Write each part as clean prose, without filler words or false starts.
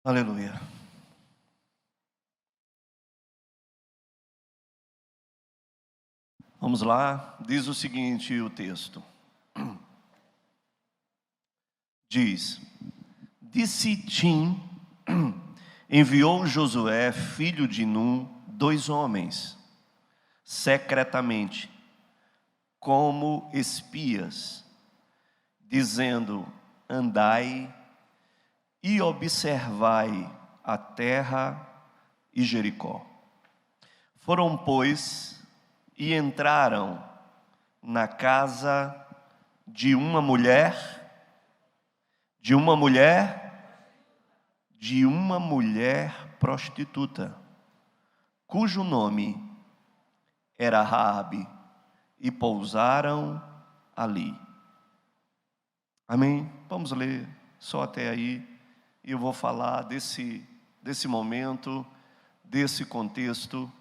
Aleluia. Vamos lá, diz o seguinte o texto. Diz: de Sitim enviou Josué, filho de Num, 2 homens, secretamente, como espias, dizendo: andai e observai a terra e Jericó. Foram, pois, e entraram na casa de uma mulher prostituta, cujo nome era Raabe, e pousaram ali. Amém? Vamos ler só até aí, e eu vou falar desse momento, desse contexto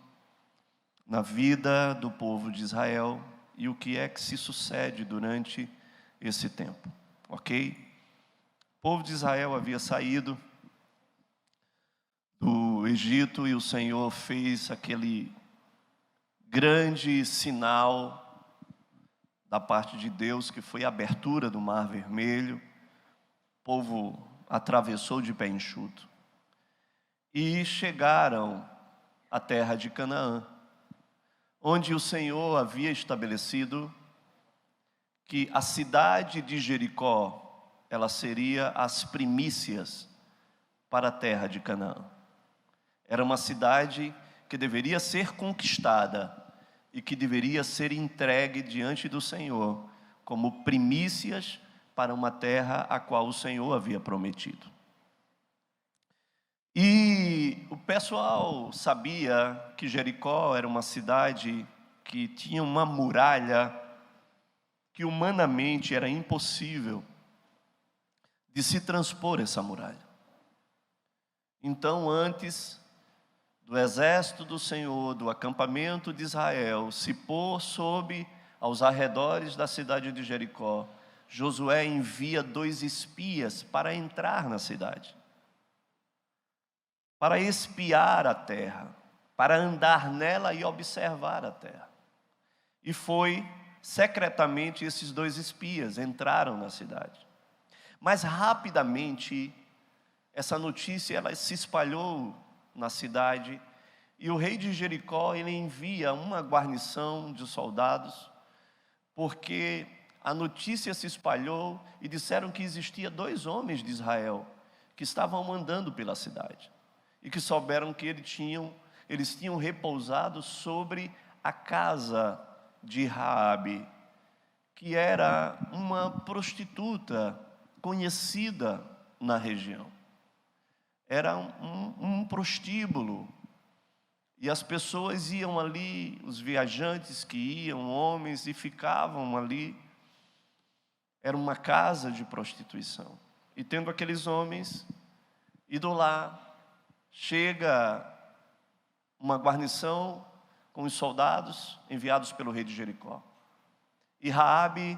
na vida do povo de Israel e o que é que se sucede durante esse tempo, ok? O povo de Israel havia saído do Egito e o Senhor fez aquele grande sinal da parte de Deus, que foi a abertura do Mar Vermelho. O povo atravessou de pé enxuto e chegaram à terra de Canaã, onde o Senhor havia estabelecido que a cidade de Jericó, ela seria as primícias para a terra de Canaã. Era uma cidade que deveria ser conquistada e que deveria ser entregue diante do Senhor como primícias para uma terra a qual o Senhor havia prometido. E o pessoal sabia que Jericó era uma cidade que tinha uma muralha que humanamente era impossível de se transpor essa muralha. Então, antes do exército do Senhor, do acampamento de Israel, se pôr aos arredores da cidade de Jericó, Josué envia 2 espias para entrar na cidade, para espiar a terra, para andar nela e observar a terra. E foi secretamente esses 2 espias entraram na cidade. Mas rapidamente essa notícia ela se espalhou na cidade e o rei de Jericó ele envia uma guarnição de soldados, porque a notícia se espalhou e disseram que existia 2 homens de Israel que estavam andando pela cidade e que souberam que eles tinham repousado sobre a casa de Raabe, que era uma prostituta conhecida na região. Era um prostíbulo, e as pessoas iam ali, os viajantes que iam, homens, e ficavam ali. Era uma casa de prostituição. E tendo aqueles homens ido lá, chega uma guarnição com os soldados enviados pelo rei de Jericó. E Raabe,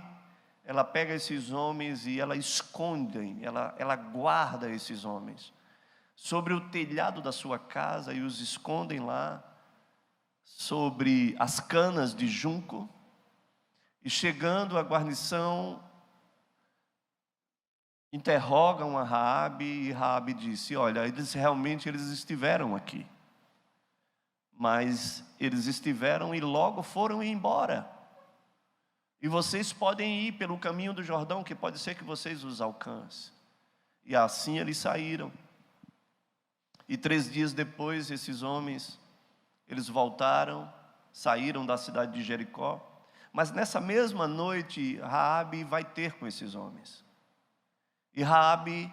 ela pega esses homens e ela esconde, ela guarda esses homens sobre o telhado da sua casa e os escondem lá sobre as canas de junco. E chegando a guarnição, interrogam a Raabe e Raabe disse: olha, eles estiveram aqui, mas eles estiveram e logo foram embora. E vocês podem ir pelo caminho do Jordão, que pode ser que vocês os alcancem. E assim eles saíram. E 3 dias depois, esses homens, eles voltaram, saíram da cidade de Jericó. Mas nessa mesma noite, Raabe vai ter com esses homens. E Raabe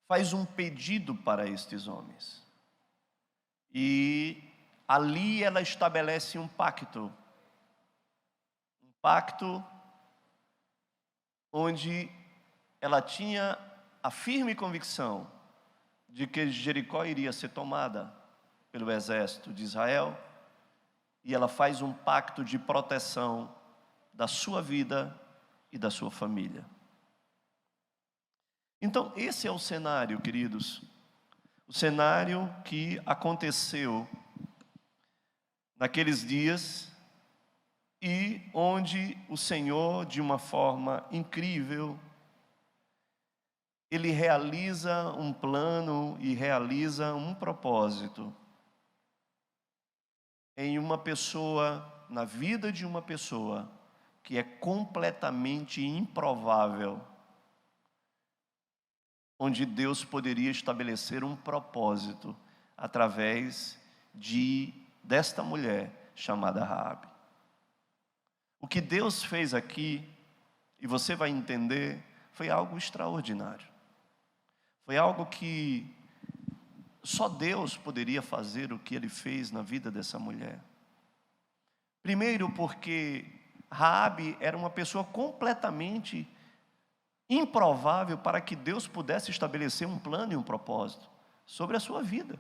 faz um pedido para estes homens. E ali ela estabelece um pacto. Um pacto onde ela tinha a firme convicção de que Jericó iria ser tomada pelo exército de Israel, e ela faz um pacto de proteção da sua vida e da sua família. Então, esse é o cenário, queridos. O cenário que aconteceu naqueles dias e onde o Senhor, de uma forma incrível, Ele realiza um plano e realiza um propósito em uma pessoa, na vida de uma pessoa, que é completamente improvável, onde Deus poderia estabelecer um propósito através desta mulher chamada Raabe. O que Deus fez aqui, e você vai entender, foi algo extraordinário. Foi algo que só Deus poderia fazer o que Ele fez na vida dessa mulher. Primeiro porque Raabe era uma pessoa completamente improvável para que Deus pudesse estabelecer um plano e um propósito sobre a sua vida.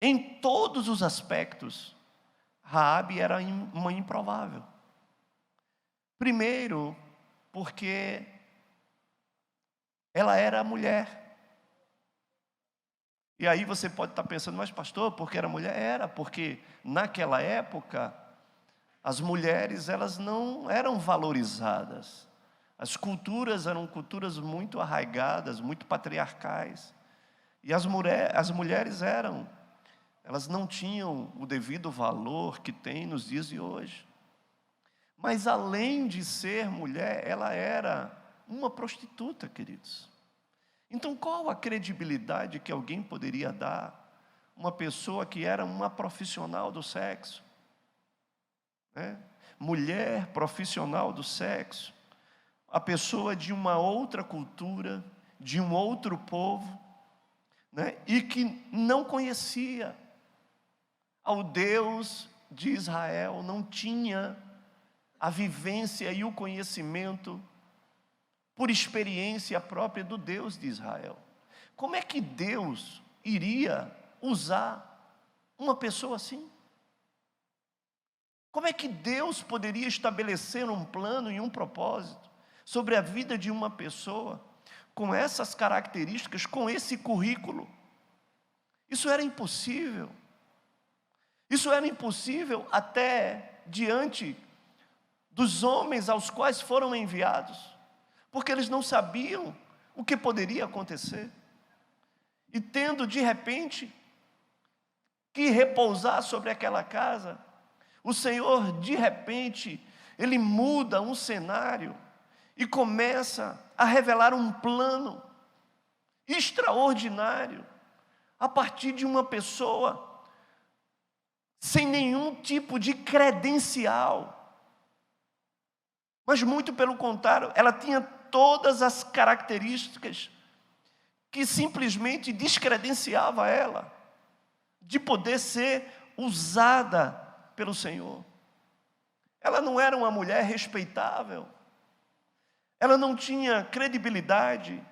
Em todos os aspectos, Raabe era uma improvável. Primeiro, porque ela era mulher. E aí você pode estar pensando, mas pastor, porque era mulher? Era, porque naquela época as mulheres, elas não eram valorizadas. As culturas eram culturas muito arraigadas, muito patriarcais. E as mulheres elas não tinham o devido valor que tem nos dias de hoje. Mas além de ser mulher, ela era uma prostituta, queridos. Então qual a credibilidade que alguém poderia dar a uma pessoa que era uma profissional do sexo? Mulher profissional do sexo, a pessoa de uma outra cultura, de um outro povo, e que não conhecia ao Deus de Israel, não tinha a vivência e o conhecimento por experiência própria do Deus de Israel. Como é que Deus iria usar uma pessoa assim? Como é que Deus poderia estabelecer um plano e um propósito sobre a vida de uma pessoa com essas características, com esse currículo? Isso era impossível. Isso era impossível até diante dos homens aos quais foram enviados, porque eles não sabiam o que poderia acontecer. E tendo de repente que repousar sobre aquela casa, o Senhor, de repente, Ele muda um cenário e começa a revelar um plano extraordinário a partir de uma pessoa sem nenhum tipo de credencial. Mas muito pelo contrário, ela tinha todas as características que simplesmente descredenciava ela de poder ser usada pelo Senhor. Ela não era uma mulher respeitável, ela não tinha credibilidade,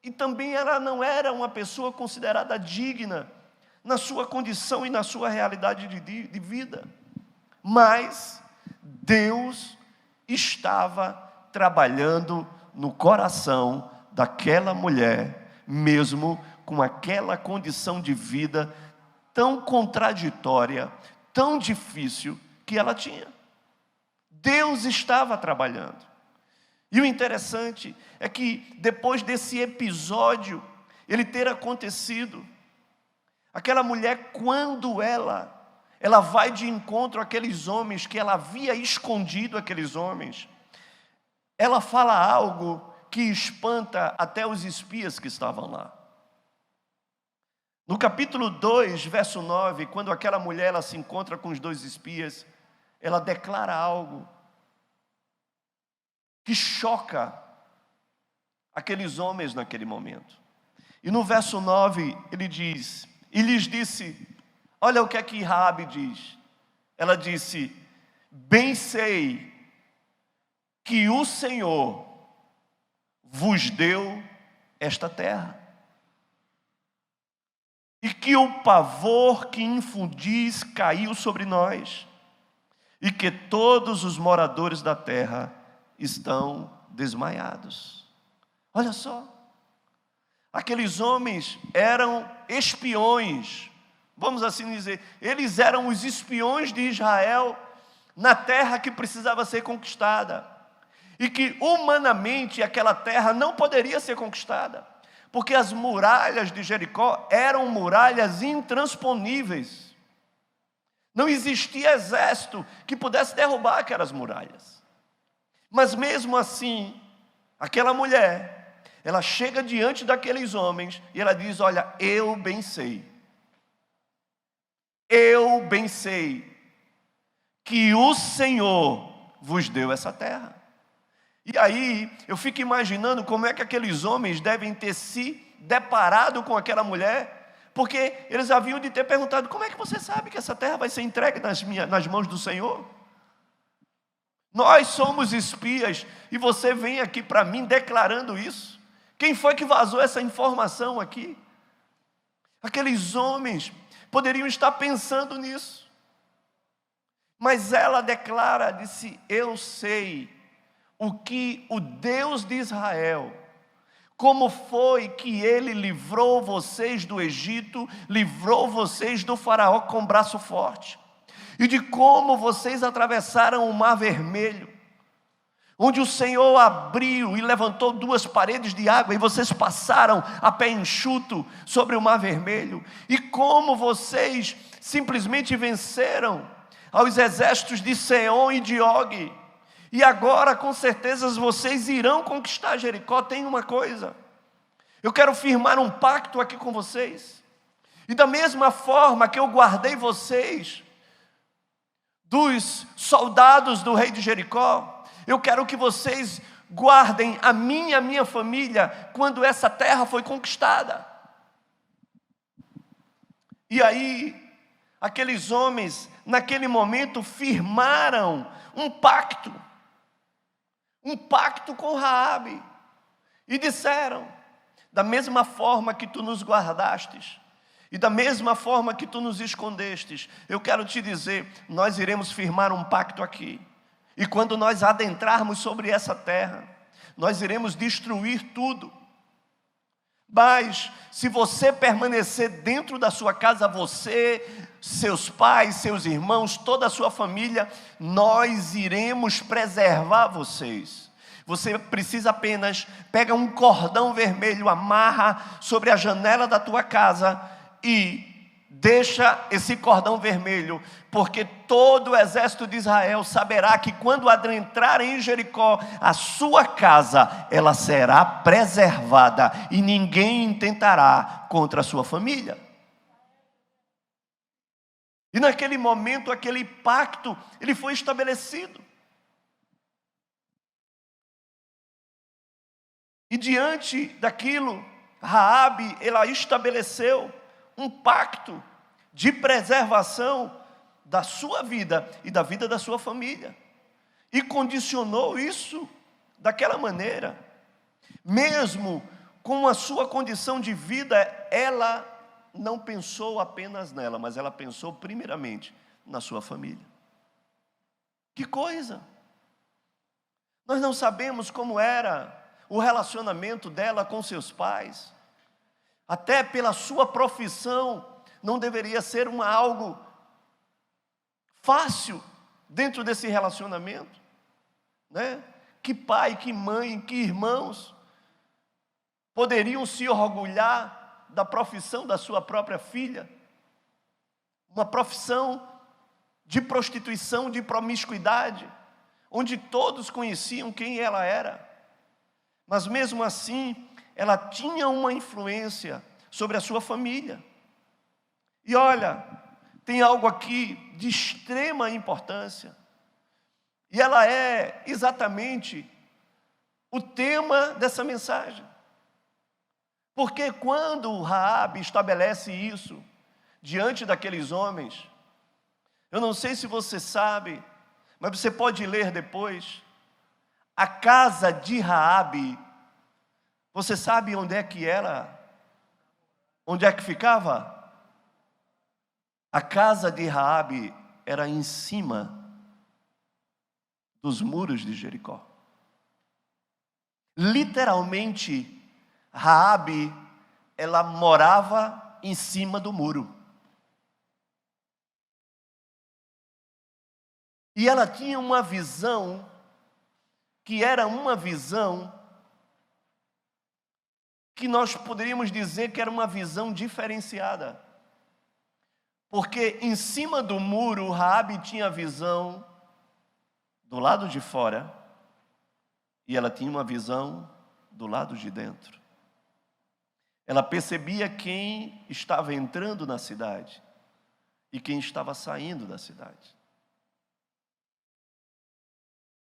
e também ela não era uma pessoa considerada digna na sua condição e na sua realidade de vida. Mas Deus estava trabalhando no coração daquela mulher, mesmo com aquela condição de vida tão contraditória, tão difícil que ela tinha. Deus estava trabalhando. E o interessante é que depois desse episódio, ele ter acontecido, aquela mulher, quando ela vai de encontro àqueles homens que ela havia escondido aqueles homens, ela fala algo que espanta até os espias que estavam lá. No capítulo 2, verso 9, quando aquela mulher ela se encontra com os dois espias, ela declara algo que choca aqueles homens naquele momento. E no verso 9 ele diz, e lhes disse, olha o que é que Raabe diz. Ela disse, bem sei que o Senhor vos deu esta terra, e que o pavor que infundis caiu sobre nós, e que todos os moradores da terra estão desmaiados. Olha só, aqueles homens eram espiões, vamos assim dizer, eles eram os espiões de Israel na terra que precisava ser conquistada, e que humanamente aquela terra não poderia ser conquistada, porque as muralhas de Jericó eram muralhas intransponíveis. Não existia exército que pudesse derrubar aquelas muralhas. Mas mesmo assim, aquela mulher, ela chega diante daqueles homens e ela diz: olha, eu bem sei que o Senhor vos deu essa terra. E aí, eu fico imaginando como é que aqueles homens devem ter se deparado com aquela mulher, porque eles haviam de ter perguntado: como é que você sabe que essa terra vai ser entregue nas mãos do Senhor? Nós somos espias e você vem aqui para mim declarando isso? Quem foi que vazou essa informação aqui? Aqueles homens poderiam estar pensando nisso, mas ela declara, disse: eu sei o que o Deus de Israel, como foi que Ele livrou vocês do Egito, livrou vocês do faraó com braço forte, e de como vocês atravessaram o Mar Vermelho, onde o Senhor abriu e levantou 2 paredes de água, e vocês passaram a pé enxuto sobre o Mar Vermelho, e como vocês simplesmente venceram aos exércitos de Seom e de Og, e agora com certeza vocês irão conquistar Jericó. Tem uma coisa, eu quero firmar um pacto aqui com vocês, e da mesma forma que eu guardei vocês dos soldados do rei de Jericó, eu quero que vocês guardem a minha família quando essa terra foi conquistada. E aí, aqueles homens, naquele momento, firmaram um pacto com Raabe, e disseram: da mesma forma que tu nos guardastes, e da mesma forma que tu nos escondestes, eu quero te dizer, nós iremos firmar um pacto aqui, e quando nós adentrarmos sobre essa terra, nós iremos destruir tudo, mas se você permanecer dentro da sua casa, você, seus pais, seus irmãos, toda a sua família, nós iremos preservar vocês. Você precisa apenas pegar um cordão vermelho, amarra sobre a janela da tua casa e deixa esse cordão vermelho, porque todo o exército de Israel saberá que quando adentrar em Jericó, a sua casa, ela será preservada e ninguém intentará contra a sua família. E naquele momento, aquele pacto, ele foi estabelecido. E diante daquilo, Raabe, ela estabeleceu um pacto de preservação da sua vida e da vida da sua família, e condicionou isso daquela maneira. Mesmo com a sua condição de vida, ela não pensou apenas nela, mas ela pensou primeiramente na sua família. Que coisa! Nós não sabemos como era o relacionamento dela com seus pais. Até pela sua profissão, não deveria ser algo fácil dentro desse relacionamento, né? Que pai, que mãe, que irmãos poderiam se orgulhar da profissão da sua própria filha? Uma profissão de prostituição, de promiscuidade, onde todos conheciam quem ela era. Mas mesmo assim, ela tinha uma influência sobre a sua família. E olha, tem algo aqui de extrema importância, e ela é exatamente o tema dessa mensagem. Porque quando Raabe estabelece isso diante daqueles homens, eu não sei se você sabe, mas você pode ler depois, a casa de Raabe, você sabe onde é que ficava? A casa de Raabe era em cima dos muros de Jericó. Literalmente, Raabe, ela morava em cima do muro. E ela tinha uma visão, que era uma visão, que nós poderíamos dizer que era uma visão diferenciada. Porque em cima do muro, Raabe tinha visão do lado de fora, e ela tinha uma visão do lado de dentro. Ela percebia quem estava entrando na cidade e quem estava saindo da cidade.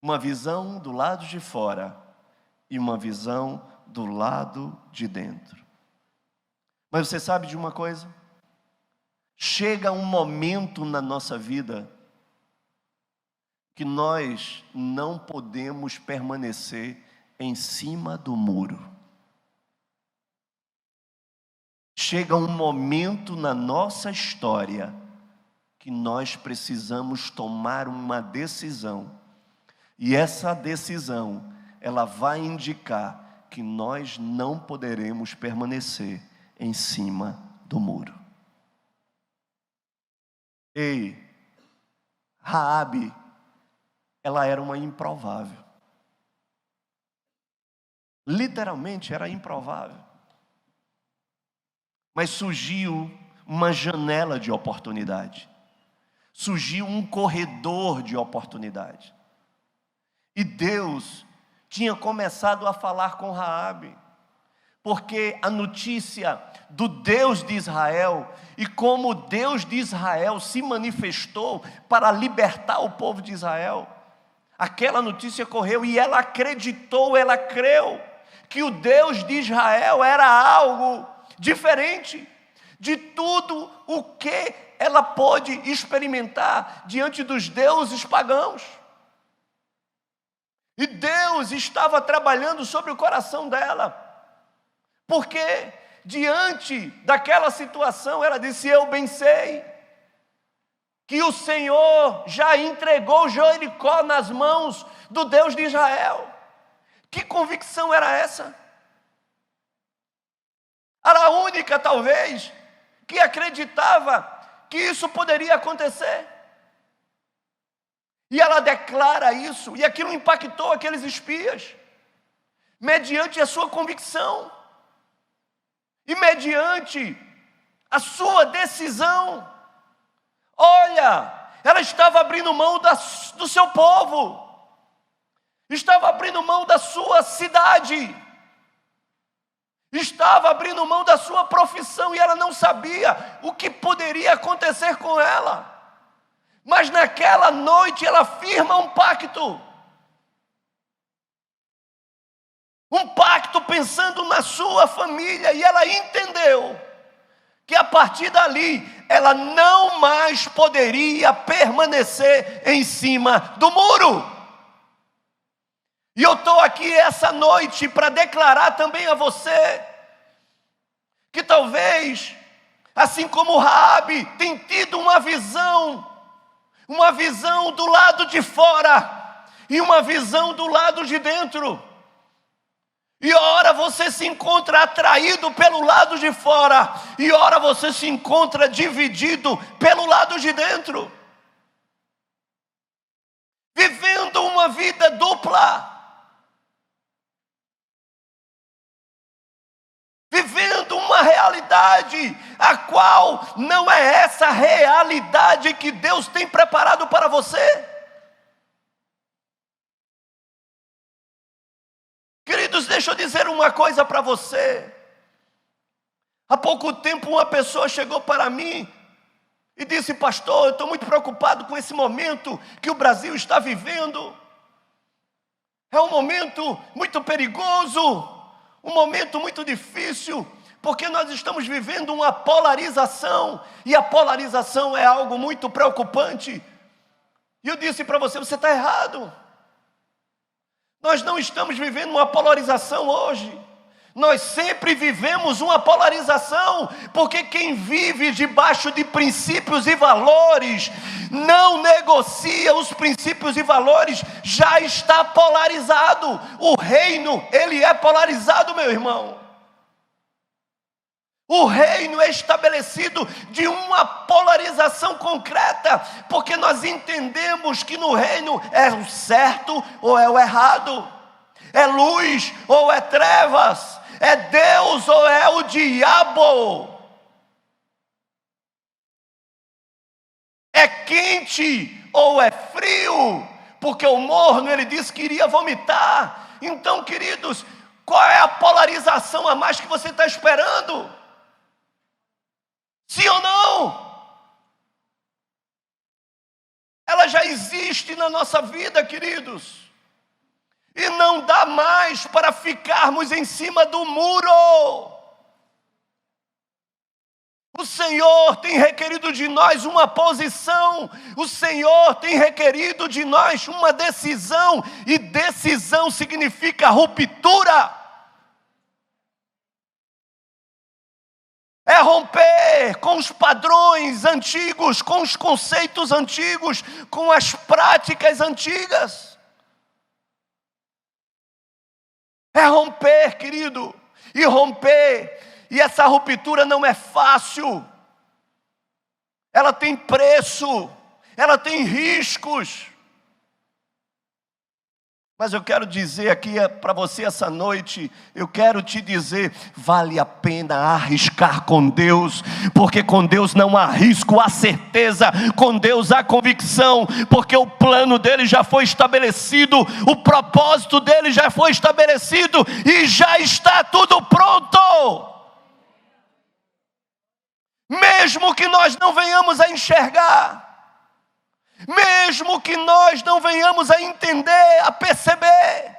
Uma visão do lado de fora e uma visão do lado de dentro. Mas você sabe de uma coisa? Chega um momento na nossa vida que nós não podemos permanecer em cima do muro. Chega um momento na nossa história que nós precisamos tomar uma decisão. E essa decisão, ela vai indicar que nós não poderemos permanecer em cima do muro. Ei, Raabe, ela era uma improvável. Literalmente era improvável. Mas surgiu uma janela de oportunidade. Surgiu um corredor de oportunidade. E Deus tinha começado a falar com Raabe, porque a notícia do Deus de Israel e como o Deus de Israel se manifestou para libertar o povo de Israel, aquela notícia correu e ela acreditou, ela creu que o Deus de Israel era algo diferente de tudo o que ela pôde experimentar diante dos deuses pagãos. E Deus estava trabalhando sobre o coração dela, porque diante daquela situação ela disse: eu bem sei que o Senhor já entregou Jericó nas mãos do Deus de Israel. Que convicção era essa? Era a única, talvez, que acreditava que isso poderia acontecer. E ela declara isso, e aquilo impactou aqueles espias, mediante a sua convicção, e mediante a sua decisão. Olha, ela estava abrindo mão do seu povo, estava abrindo mão da sua cidade, estava abrindo mão da sua profissão, e ela não sabia o que poderia acontecer com ela. Mas naquela noite ela firma um pacto. Um pacto pensando na sua família. E ela entendeu que a partir dali ela não mais poderia permanecer em cima do muro. E eu estou aqui essa noite para declarar também a você que talvez, assim como Raabe tem tido uma visão do lado de fora e uma visão do lado de dentro. E ora você se encontra atraído pelo lado de fora, e ora você se encontra dividido pelo lado de dentro, vivendo uma vida dupla, vivendo uma realidade a qual não é essa realidade que Deus tem preparado para você. Queridos, deixa eu dizer uma coisa para você. Há pouco tempo uma pessoa chegou para mim e disse: pastor, eu estou muito preocupado com esse momento que o Brasil está vivendo. É um momento muito perigoso, um momento muito difícil, porque nós estamos vivendo uma polarização, e a polarização é algo muito preocupante. E eu disse para você: você está errado. Nós não estamos vivendo uma polarização hoje. Nós sempre vivemos uma polarização, porque quem vive debaixo de princípios e valores, não negocia os princípios e valores, já está polarizado. O reino, ele é polarizado, meu irmão. O reino é estabelecido de uma polarização concreta, porque nós entendemos que no reino é o certo ou é o errado, é luz ou é trevas, é Deus ou é o diabo, é quente ou é frio, porque o morno, ele disse que iria vomitar. Então, queridos, qual é a polarização a mais que você está esperando? Sim ou não? Ela já existe na nossa vida, queridos. E não dá mais para ficarmos em cima do muro. O Senhor tem requerido de nós uma posição. O Senhor tem requerido de nós uma decisão. E decisão significa ruptura. É romper com os padrões antigos, com os conceitos antigos, com as práticas antigas. É romper, querido, e essa ruptura não é fácil, ela tem preço, ela tem riscos. Mas eu quero dizer aqui para você essa noite, eu quero te dizer, vale a pena arriscar com Deus, porque com Deus não há risco, há certeza, com Deus há convicção, porque o plano dele já foi estabelecido, o propósito dele já foi estabelecido, e já está tudo pronto. Mesmo que nós não venhamos a enxergar, mesmo que nós não venhamos a entender, a perceber,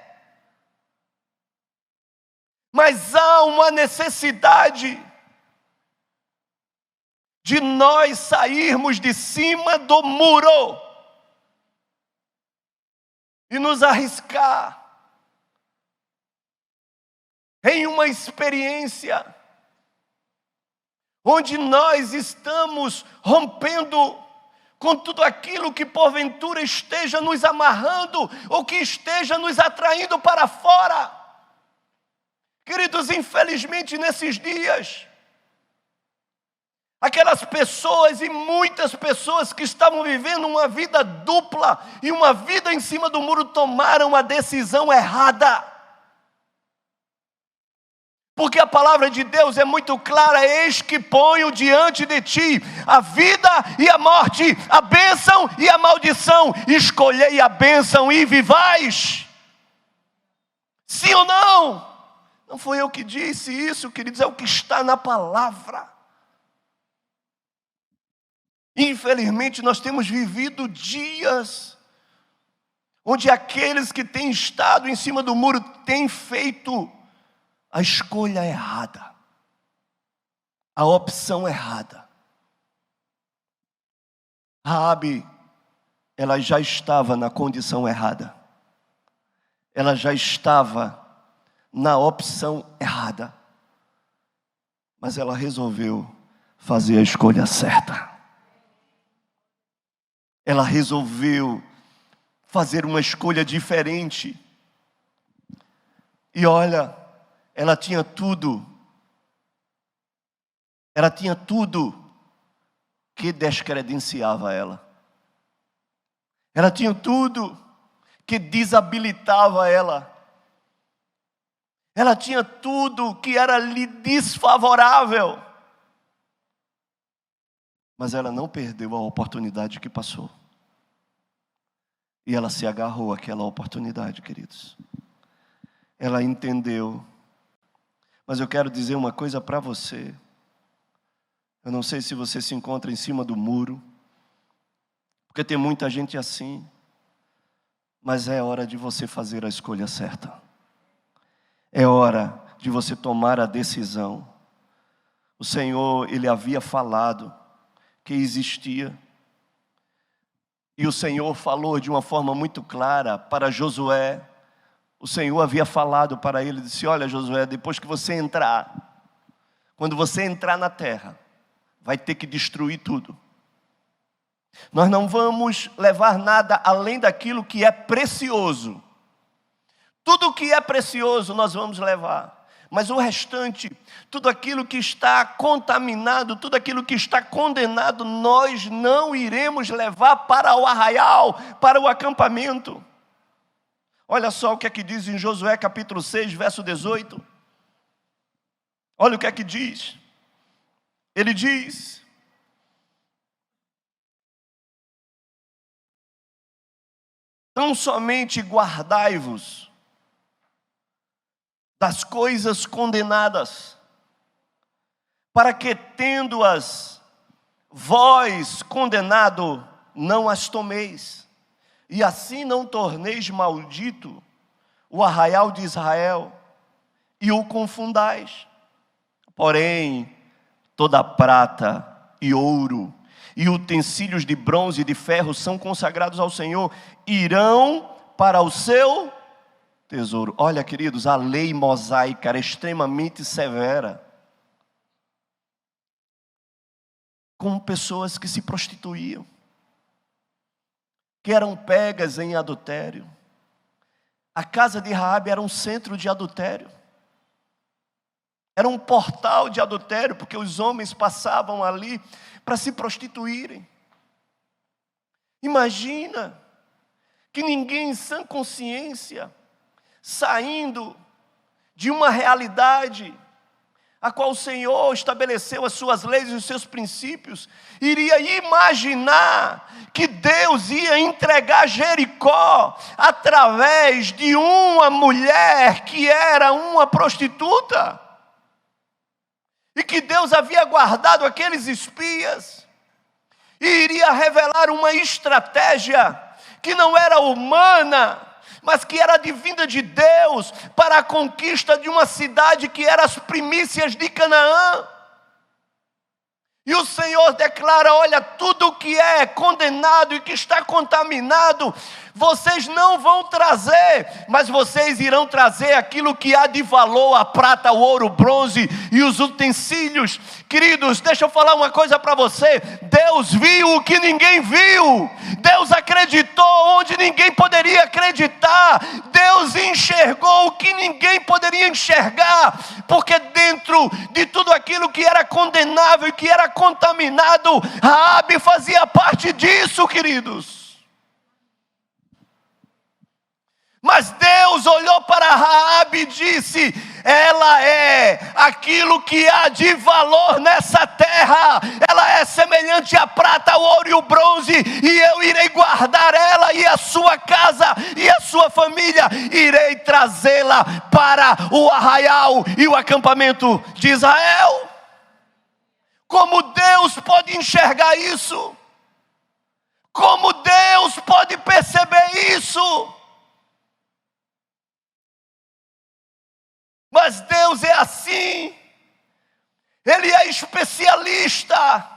mas há uma necessidade de nós sairmos de cima do muro e nos arriscar em uma experiência onde nós estamos rompendo com tudo aquilo que porventura esteja nos amarrando, ou que esteja nos atraindo para fora. Queridos, infelizmente nesses dias, aquelas pessoas e muitas pessoas que estavam vivendo uma vida dupla, e uma vida em cima do muro, tomaram a decisão errada. Porque a palavra de Deus é muito clara: eis que ponho diante de ti a vida e a morte, a bênção e a maldição, escolhei a bênção e vivais. Sim ou não? Não foi eu que disse isso, queridos, é o que está na palavra. Infelizmente nós temos vivido dias onde aqueles que têm estado em cima do muro têm feito a escolha errada, a opção errada. Raabe, ela já estava na condição errada, ela já estava na opção errada, mas ela resolveu fazer a escolha certa. Ela resolveu fazer uma escolha diferente. E olha, ela tinha tudo que descredenciava ela. Ela tinha tudo que desabilitava ela. Ela tinha tudo que era lhe desfavorável. Mas ela não perdeu a oportunidade que passou. E ela se agarrou àquela oportunidade, queridos. Ela entendeu. Mas eu quero dizer uma coisa para você. Eu não sei se você se encontra em cima do muro, porque tem muita gente assim. Mas é hora de você fazer a escolha certa. É hora de você tomar a decisão. O Senhor, Ele havia falado que existia. E o Senhor falou de uma forma muito clara para Josué, o Senhor havia falado para ele, disse: olha, Josué, depois que você entrar, quando você entrar na terra, vai ter que destruir tudo. Nós não vamos levar nada além daquilo que é precioso. Tudo que é precioso nós vamos levar. Mas o restante, tudo aquilo que está contaminado, tudo aquilo que está condenado, nós não iremos levar para o arraial, para o acampamento. Olha só o que é que diz em Josué capítulo 6, verso 18. Olha o que é que diz. Ele diz: tão somente guardai-vos das coisas condenadas, para que, tendo-as vós condenado, não as tomeis, e assim não torneis maldito o arraial de Israel, e o confundais. Porém, toda prata e ouro, e utensílios de bronze e de ferro são consagrados ao Senhor, irão para o seu tesouro. Olha, queridos, a lei mosaica era extremamente severa com pessoas que se prostituíam, que eram pegas em adultério. A casa de Raabe era um centro de adultério, era um portal de adultério, porque os homens passavam ali para se prostituírem. Imagina que ninguém em sã consciência, saindo de uma realidade a qual o Senhor estabeleceu as suas leis e os seus princípios, iria imaginar que Deus ia entregar Jericó através de uma mulher que era uma prostituta, e que Deus havia guardado aqueles espias, e iria revelar uma estratégia que não era humana, mas que era advinda de Deus, para a conquista de uma cidade que era as primícias de Canaã. E o Senhor declara: olha, tudo que é condenado e que está contaminado, vocês não vão trazer, mas vocês irão trazer aquilo que há de valor, a prata, o ouro, o bronze e os utensílios. Queridos, deixa eu falar uma coisa para você: Deus viu o que ninguém viu, Deus acreditou onde ninguém poderia acreditar, Deus enxergou o que ninguém poderia enxergar, porque dentro de tudo aquilo que era condenável e que era contaminado, Raabe fazia parte disso, queridos. Mas Deus olhou para Raabe e disse: ela é aquilo que há de valor nessa terra, ela é semelhante à prata, ao ouro e o bronze, e eu irei guardar ela e a sua casa e a sua família, irei trazê-la para o arraial e o acampamento de Israel. Como Deus pode enxergar isso? Como Deus pode perceber isso? Mas Deus é assim, Ele é especialista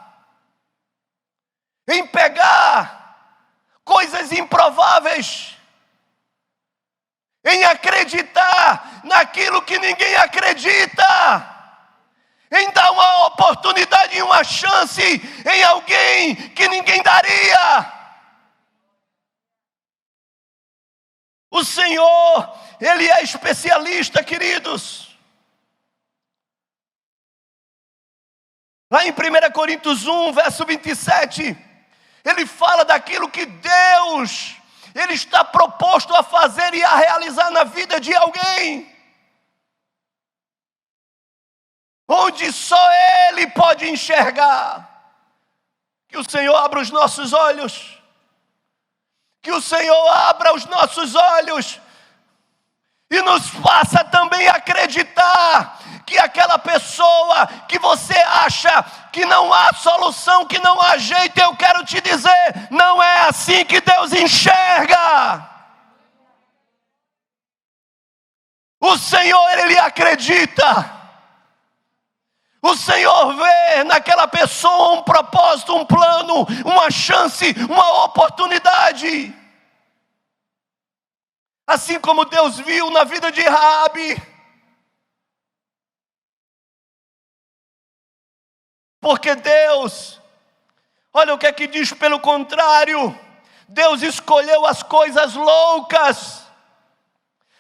em pegar coisas improváveis, em acreditar naquilo que ninguém acredita, em dar uma oportunidade e uma chance em alguém que ninguém daria. O Senhor, Ele é especialista, queridos. Lá em 1 Coríntios 1, verso 27, Ele fala daquilo que Deus, Ele está proposto a fazer e a realizar na vida de alguém, onde só Ele pode enxergar. Que o Senhor abra os nossos olhos, que o Senhor abra os nossos olhos e nos faça também acreditar que aquela pessoa que você acha que não há solução, que não há jeito, eu quero te dizer, não é assim que Deus enxerga. O Senhor, Ele acredita. O Senhor vê naquela pessoa um propósito, um plano, uma chance, uma oportunidade. Assim como Deus viu na vida de Raabe. Porque Deus, olha o que é que diz pelo contrário, Deus escolheu as coisas loucas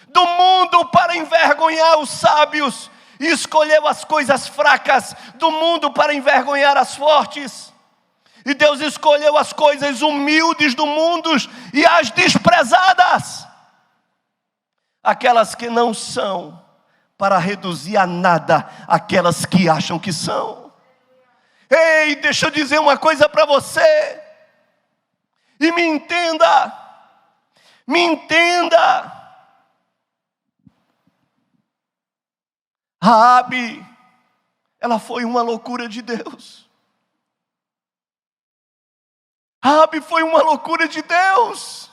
do mundo para envergonhar os sábios, e escolheu as coisas fracas do mundo para envergonhar as fortes. E Deus escolheu as coisas humildes do mundo e as desprezadas, aquelas que não são, para reduzir a nada aquelas que acham que são. Ei, deixa eu dizer uma coisa para você, e me entenda. Raabe, ela foi uma loucura de Deus. Raabe foi uma loucura de Deus.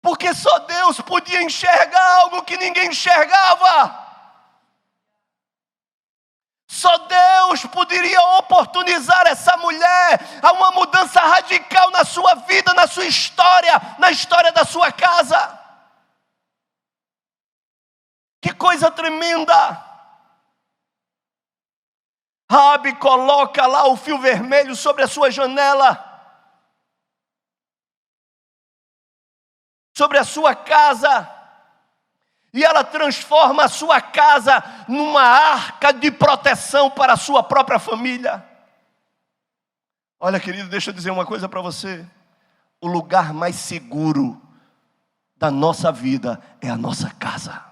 Porque só Deus podia enxergar algo que ninguém enxergava. Só Deus poderia oportunizar essa mulher a uma mudança radical na sua vida, na sua história, na história da sua casa. Que coisa tremenda! Raabe coloca lá o fio vermelho sobre a sua janela, sobre a sua casa, e ela transforma a sua casa numa arca de proteção para a sua própria família. Olha, querido, deixa eu dizer uma coisa para você. O lugar mais seguro da nossa vida é a nossa casa.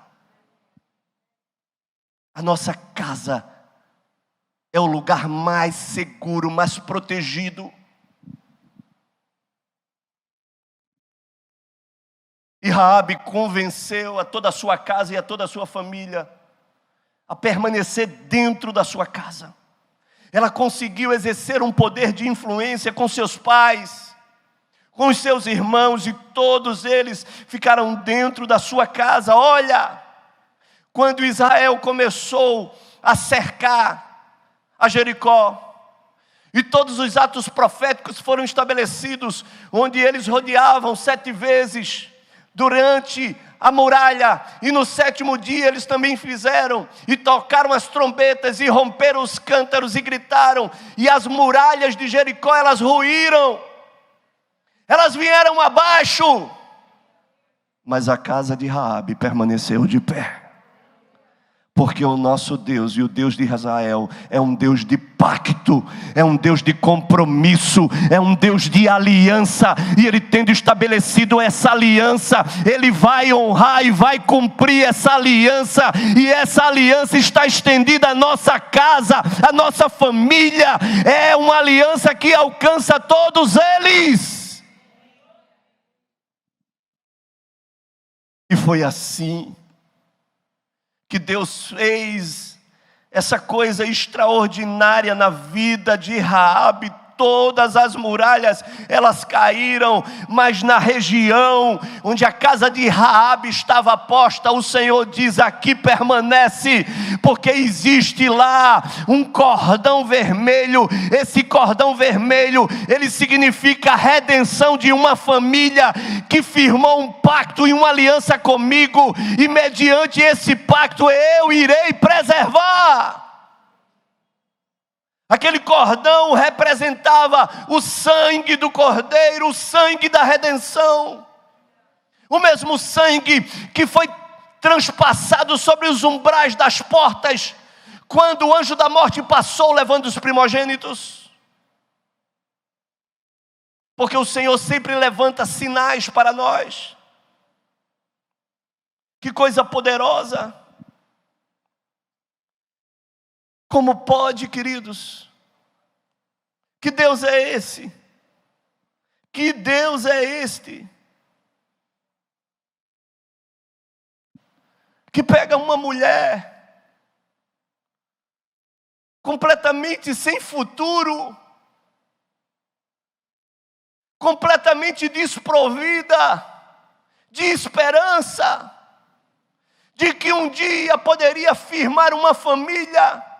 A nossa casa é o lugar mais seguro, mais protegido. E Raabe convenceu a toda a sua casa e a toda a sua família a permanecer dentro da sua casa. Ela conseguiu exercer um poder de influência com seus pais, com os seus irmãos, e todos eles ficaram dentro da sua casa. Olha, quando Israel começou a cercar a Jericó, e todos os atos proféticos foram estabelecidos, onde eles rodeavam 7 vezes durante a muralha, e no 7º dia eles também fizeram, e tocaram as trombetas, e romperam os cântaros, e gritaram, e as muralhas de Jericó, elas ruíram, elas vieram abaixo, mas a casa de Raabe permaneceu de pé. Porque o nosso Deus e o Deus de Israel é um Deus de pacto, é um Deus de compromisso, é um Deus de aliança. E Ele, tendo estabelecido essa aliança, Ele vai honrar e vai cumprir essa aliança. E essa aliança está estendida à nossa casa, à nossa família. É uma aliança que alcança todos eles. E foi assim que Deus fez essa coisa extraordinária na vida de Raabe. Todas as muralhas, elas caíram, mas na região onde a casa de Raabe estava posta, o Senhor diz: aqui permanece, porque existe lá um cordão vermelho. Esse cordão vermelho, ele significa a redenção de uma família que firmou um pacto e uma aliança comigo, e mediante esse pacto eu irei preservar. Aquele cordão representava o sangue do Cordeiro, o sangue da redenção. O mesmo sangue que foi transpassado sobre os umbrais das portas, quando o anjo da morte passou levando os primogênitos. Porque o Senhor sempre levanta sinais para nós. Que coisa poderosa! Como pode, queridos? Que Deus é esse? Que Deus é este? Que pega uma mulher completamente sem futuro, completamente desprovida de esperança, de que um dia poderia firmar uma família,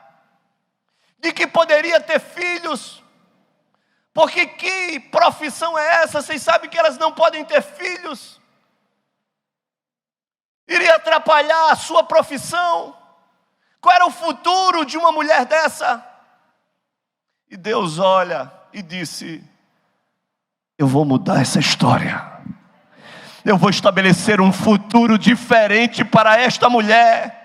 de que poderia ter filhos, Porque que profissão é essa? Vocês sabem que elas não podem ter filhos? Iria atrapalhar a sua profissão? Qual era o futuro de uma mulher dessa? E Deus olha e disse: eu vou mudar essa história. Eu vou estabelecer um futuro diferente para esta mulher.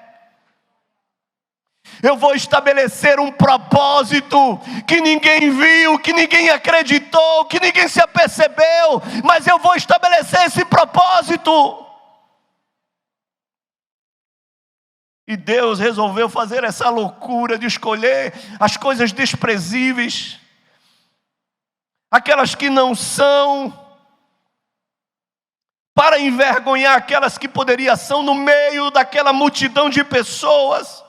Eu vou estabelecer um propósito que ninguém viu, que ninguém acreditou, que ninguém se apercebeu, mas eu vou estabelecer esse propósito. E Deus resolveu fazer essa loucura de escolher as coisas desprezíveis, aquelas que não são, para envergonhar aquelas que poderiam ser no meio daquela multidão de pessoas.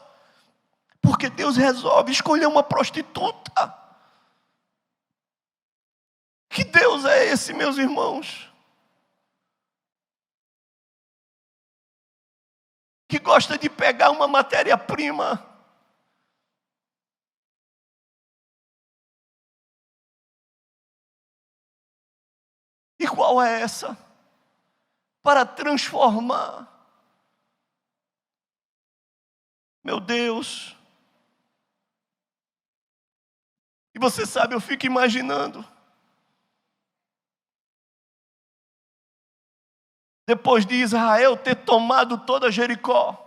Porque Deus resolve escolher uma prostituta. Que Deus é esse, meus irmãos? Que gosta de pegar uma matéria-prima e qual é essa? Para transformar. Meu Deus. E você sabe, eu fico imaginando. Depois de Israel ter tomado toda Jericó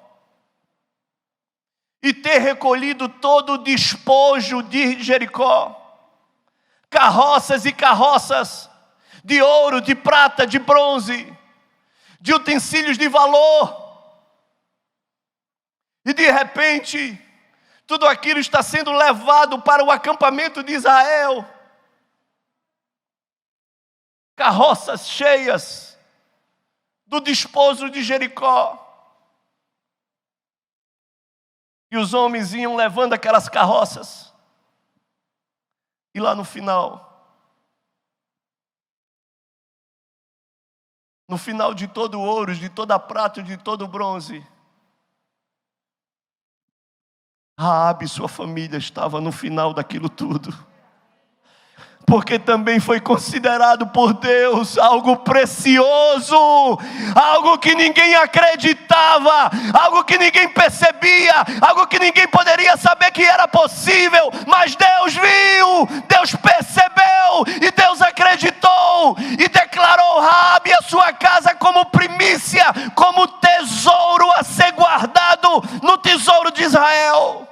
e ter recolhido todo o despojo de Jericó, carroças e carroças de ouro, de prata, de bronze, de utensílios de valor, e de repente tudo aquilo está sendo levado para o acampamento de Israel. Carroças cheias do despojo de Jericó. E os homens iam levando aquelas carroças. E lá no final de todo o ouro, de toda a prata, de todo o bronze, Raabe e sua família estava no final daquilo tudo. Porque também foi considerado por Deus algo precioso, algo que ninguém acreditava, algo que ninguém percebia, algo que ninguém poderia saber que era possível, mas Deus viu, Deus percebeu e Deus acreditou e declarou Raabe e a sua casa como primícia, como tesouro a ser guardado no tesouro de Israel.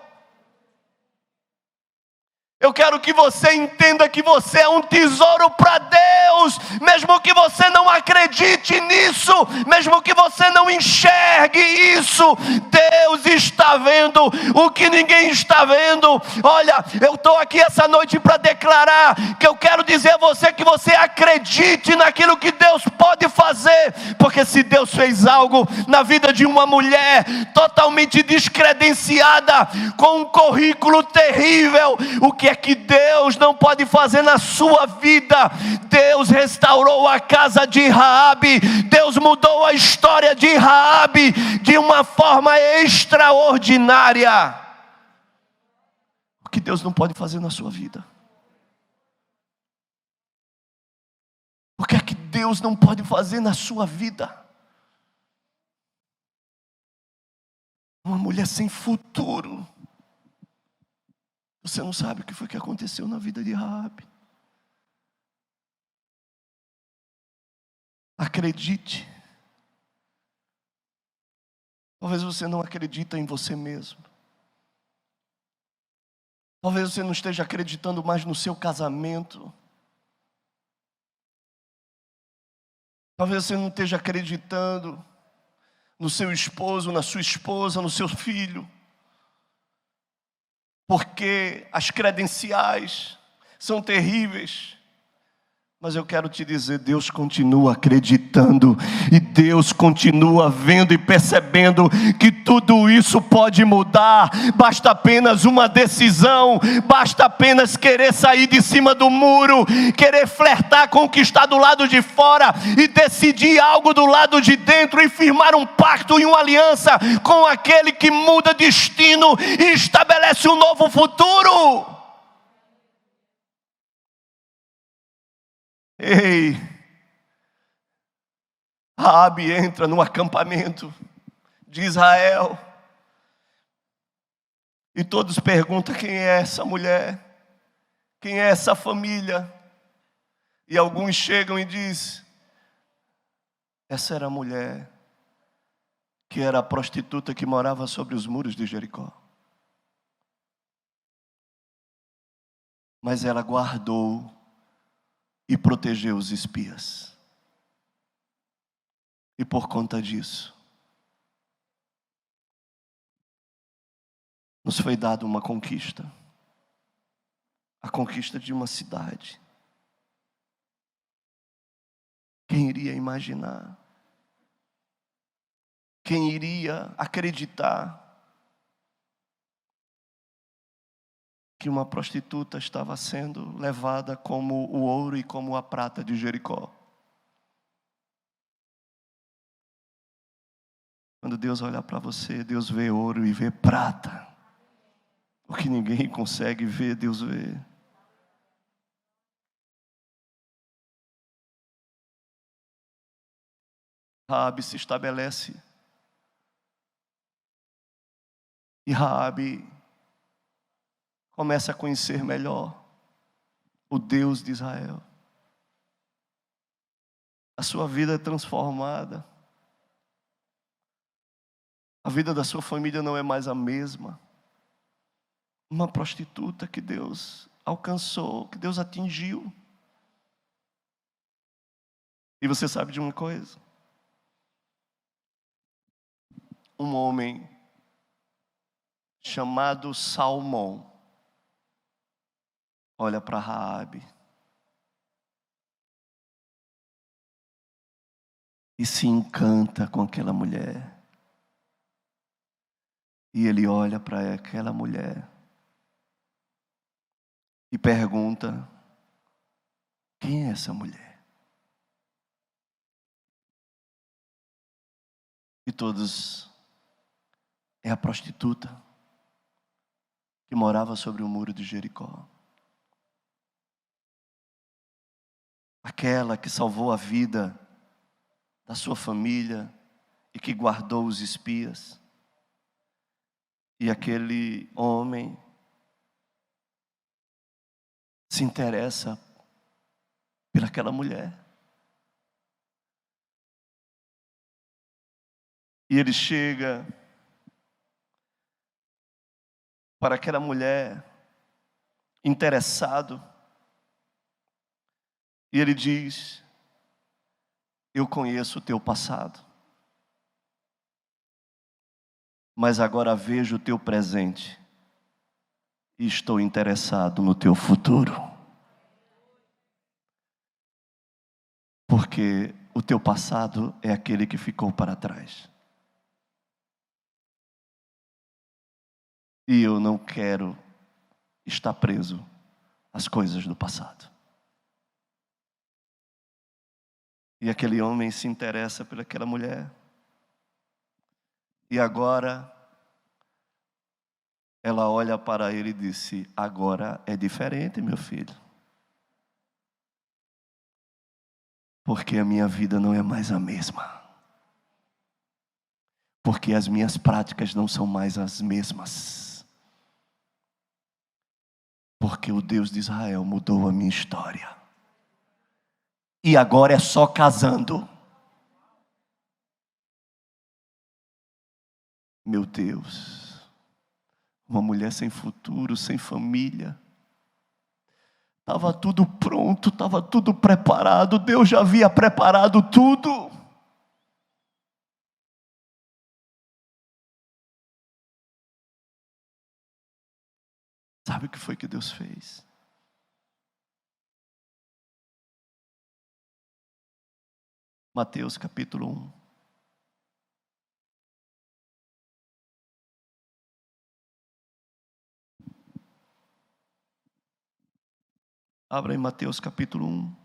Eu quero que você entenda que você é um tesouro para Deus, mesmo que você não acredite nisso, mesmo que você não enxergue isso, Deus está vendo o que ninguém está vendo. Olha, eu estou aqui essa noite para declarar que eu quero dizer a você que você acredite naquilo que Deus pode fazer, porque se Deus fez algo na vida de uma mulher totalmente descredenciada, com um currículo terrível, o que é que Deus não pode fazer na sua vida? Deus restaurou a casa de Raabe, Deus mudou a história de Raabe de uma forma extraordinária. O que Deus não pode fazer na sua vida? O que é que Deus não pode fazer na sua vida? Uma mulher sem futuro. Você não sabe o que foi que aconteceu na vida de Raabe. Acredite. Talvez você não acredite em você mesmo. Talvez você não esteja acreditando mais no seu casamento. Talvez você não esteja acreditando no seu esposo, na sua esposa, no seu filho. Porque as credenciais são terríveis. Mas eu quero te dizer, Deus continua acreditando e Deus continua vendo e percebendo que tudo isso pode mudar. Basta apenas uma decisão, basta apenas querer sair de cima do muro, querer flertar com o que está do lado de fora e decidir algo do lado de dentro e firmar um pacto e uma aliança com aquele que muda destino e estabelece um novo futuro. Ei, Raabe entra no acampamento de Israel e todos perguntam quem é essa mulher, quem é essa família. E alguns chegam e dizem: essa era a mulher que era a prostituta que morava sobre os muros de Jericó. Mas ela guardou e protegeu os espias. E por conta disso, nos foi dada uma conquista. A conquista de uma cidade. Quem iria imaginar? Quem iria acreditar que uma prostituta estava sendo levada como o ouro e como a prata de Jericó? Quando Deus olha para você, Deus vê ouro e vê prata. O que ninguém consegue ver, Deus vê. Raabe se estabelece. E Raabe começa a conhecer melhor o Deus de Israel. A sua vida é transformada. A vida da sua família não é mais a mesma. Uma prostituta que Deus alcançou, que Deus atingiu. E você sabe de uma coisa? Um homem chamado Salmão olha para Raabe e se encanta com aquela mulher. E ele olha para aquela mulher e pergunta: quem é essa mulher? E todos: é a prostituta que morava sobre o muro de Jericó. Aquela que salvou a vida da sua família e que guardou os espias. E aquele homem se interessa pelaquela mulher. E ele chega para aquela mulher interessado. E ele diz: eu conheço o teu passado, mas agora vejo o teu presente e estou interessado no teu futuro. Porque o teu passado é aquele que ficou para trás. E eu não quero estar preso às coisas do passado. E aquele homem se interessa por aquela mulher. E agora ela olha para ele e disse: agora é diferente, meu filho. Porque a minha vida não é mais a mesma. Porque as minhas práticas não são mais as mesmas. Porque o Deus de Israel mudou a minha história. E agora é só casando. Meu Deus. Uma mulher sem futuro, sem família. Estava tudo pronto, estava tudo preparado. Deus já havia preparado tudo. Sabe o que foi que Deus fez? Mateus capítulo 1. Abra em Mateus capítulo 1.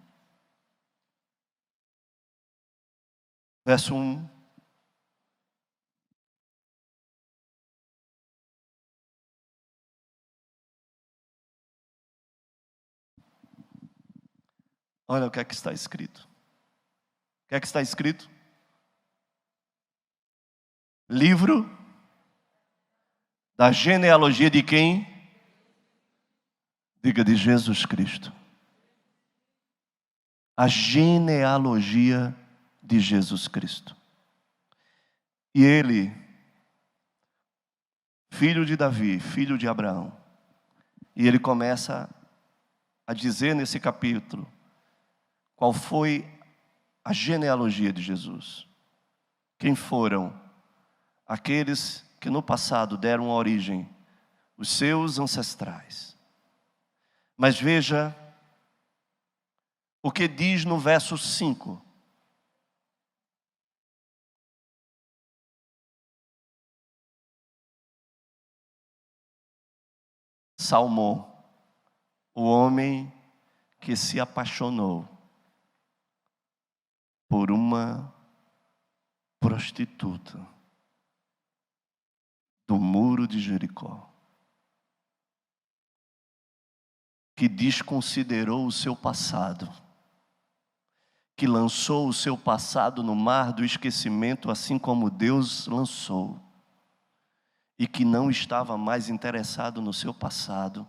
Verso 1. Olha o que é que está escrito. O que é que está escrito? Livro da genealogia de quem? Diga, de Jesus Cristo. A genealogia de Jesus Cristo. E ele, filho de Davi, filho de Abraão. E ele começa a dizer nesse capítulo qual foi a genealogia de Jesus. Quem foram aqueles que no passado deram origem, os seus ancestrais. Mas veja o que diz no verso 5. Salmão, o homem que se apaixonou por uma prostituta do muro de Jericó, que desconsiderou o seu passado, que lançou o seu passado no mar do esquecimento, assim como Deus lançou, e que não estava mais interessado no seu passado,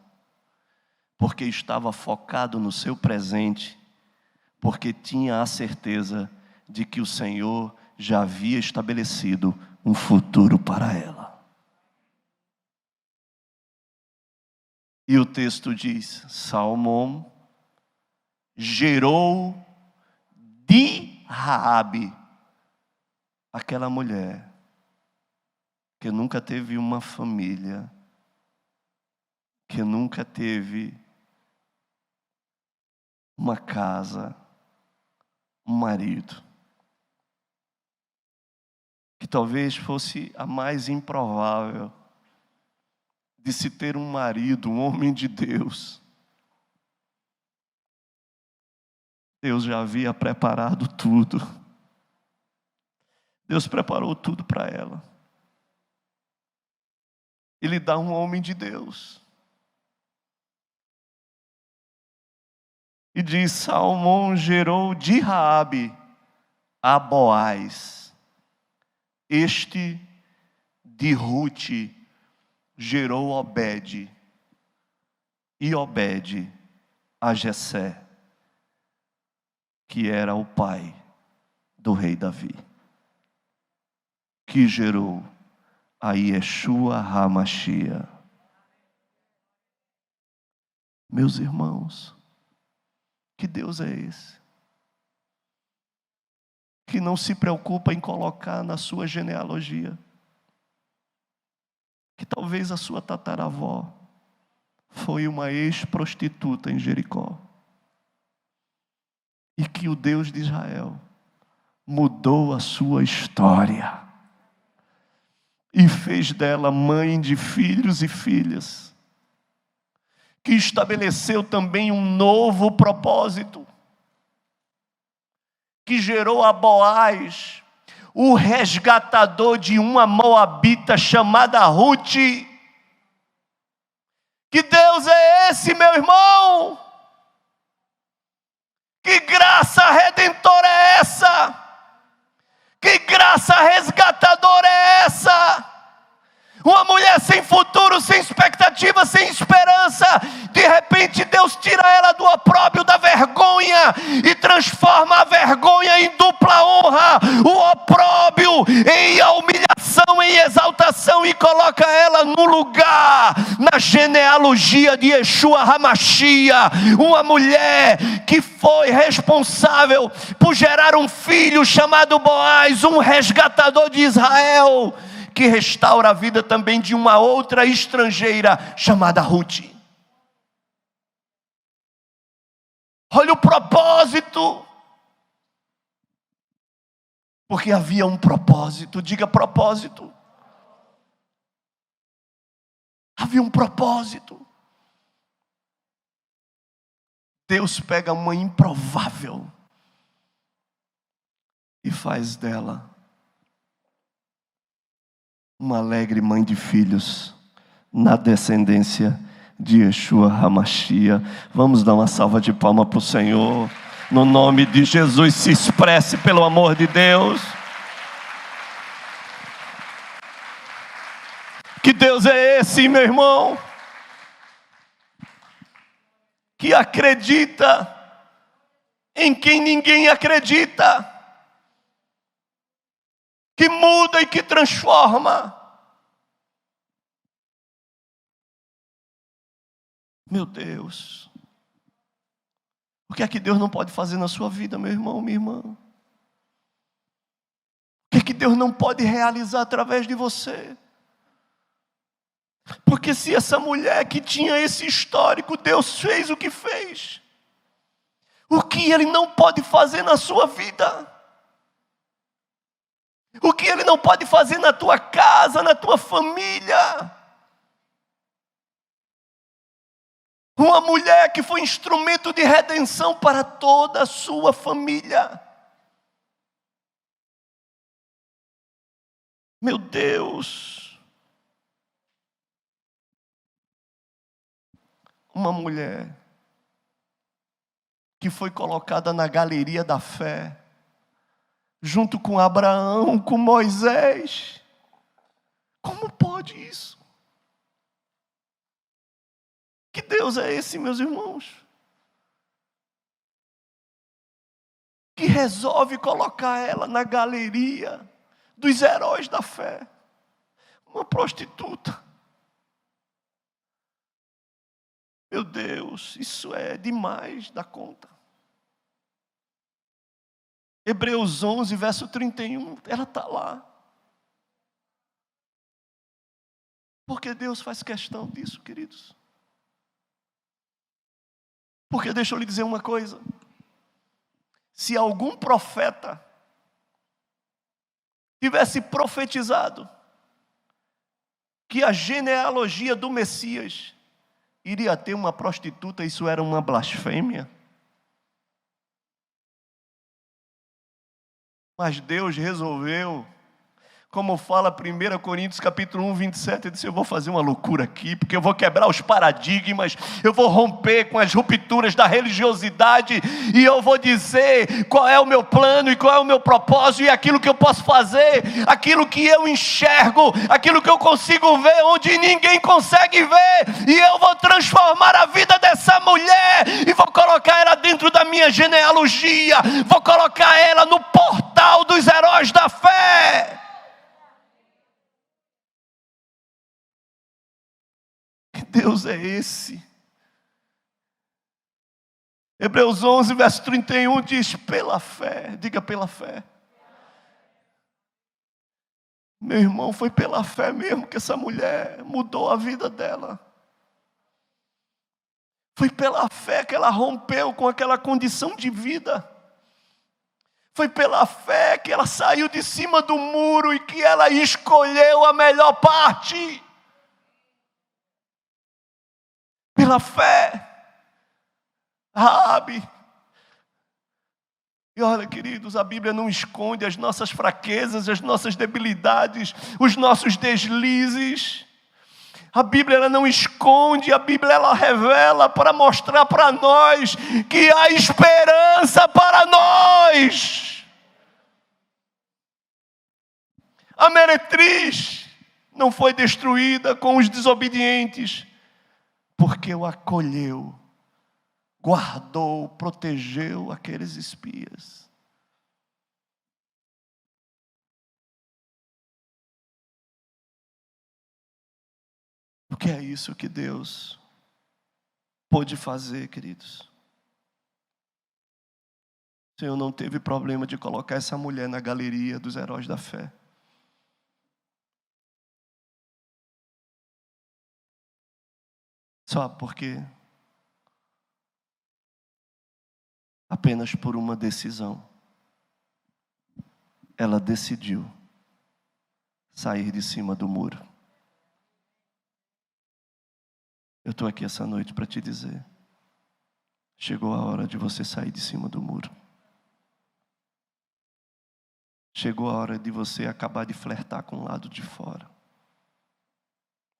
porque estava focado no seu presente, porque tinha a certeza de que o Senhor já havia estabelecido um futuro para ela. E o texto diz: Salmão gerou de Raabe, aquela mulher que nunca teve uma família, que nunca teve uma casa, um marido, que talvez fosse a mais improvável de se ter um marido, um homem de Deus. Deus já havia preparado tudo. Deus preparou tudo para ela. Ele dá um homem de Deus. E diz: Salmão gerou de Raabe a Boaz. Este de Rute gerou Obed. E Obed a Jessé, que era o pai do rei Davi, que gerou a Yeshua HaMashiach. Meus irmãos, que Deus é esse? Que não se preocupa em colocar na sua genealogia que talvez a sua tataravó foi uma ex-prostituta em Jericó. E que o Deus de Israel mudou a sua história e fez dela mãe de filhos e filhas, que estabeleceu também um novo propósito, que gerou a Boaz, o resgatador de uma moabita chamada Rute. Que Deus é esse, meu irmão? Que graça redentora é essa? Que graça resgatadora é essa? Uma mulher sem futuro, sem expectativa, sem esperança. De repente Deus tira ela do opróbrio, da vergonha, e transforma a vergonha em dupla honra, o opróbrio em a humilhação, em exaltação, e coloca ela no lugar, na genealogia de Yeshua HaMashiach. Uma mulher que foi responsável por gerar um filho chamado Boaz, um resgatador de Israel, que restaura a vida também de uma outra estrangeira chamada Rute. Olha o propósito. Porque havia um propósito. Diga propósito. Havia um propósito. Deus pega uma improvável e faz dela uma alegre mãe de filhos, na descendência de Yeshua HaMashiach. Vamos dar uma salva de palmas para o Senhor. No nome de Jesus, se expresse pelo amor de Deus. Que Deus é esse, meu irmão? Que acredita em quem ninguém acredita. Que muda e que transforma. Meu Deus. O que é que Deus não pode fazer na sua vida, meu irmão, minha irmã? O que é que Deus não pode realizar através de você? Porque se essa mulher que tinha esse histórico, Deus fez o que fez, o que Ele não pode fazer na sua vida? O que Ele não pode fazer na tua casa, na tua família? Uma mulher que foi instrumento de redenção para toda a sua família. Meu Deus. Uma mulher que foi colocada na galeria da fé, junto com Abraão, com Moisés. Como pode isso? Que Deus é esse, meus irmãos? Que resolve colocar ela na galeria dos heróis da fé. Uma prostituta. Meu Deus, isso é demais da conta. Hebreus 11, verso 31, ela está lá. Porque Deus faz questão disso, queridos. Porque deixa eu lhe dizer uma coisa. Se algum profeta tivesse profetizado que a genealogia do Messias iria ter uma prostituta, isso era uma blasfêmia. Mas Deus resolveu, como fala 1 Coríntios capítulo 1, 27, ele disse, eu vou fazer uma loucura aqui, porque eu vou quebrar os paradigmas, eu vou romper com as rupturas da religiosidade, e eu vou dizer qual é o meu plano, e qual é o meu propósito, e aquilo que eu posso fazer, aquilo que eu enxergo, aquilo que eu consigo ver, onde ninguém consegue ver, e eu vou transformar a vida dessa mulher, e vou colocar ela dentro da minha genealogia, vou colocar ela no portal dos heróis da fé. Que Deus é esse? Hebreus 11, verso 31 diz, pela fé, diga pela fé. Meu irmão, foi pela fé mesmo que essa mulher mudou a vida dela. Foi pela fé que ela rompeu com aquela condição de vida. Foi pela fé que ela saiu de cima do muro e que ela escolheu a melhor parte. Pela fé. Raabe. E olha, queridos, a Bíblia não esconde as nossas fraquezas, as nossas debilidades, os nossos deslizes. A Bíblia ela não esconde, a Bíblia ela revela para mostrar para nós que há esperança para nós. A meretriz não foi destruída com os desobedientes, porque o acolheu, guardou, protegeu aqueles espias. Porque é isso que Deus pôde fazer, queridos. O Senhor não teve problema de colocar essa mulher na galeria dos heróis da fé. Só porque apenas por uma decisão ela decidiu sair de cima do muro. Eu estou aqui essa noite para te dizer, chegou a hora de você sair de cima do muro. Chegou a hora de você acabar de flertar com o lado de fora.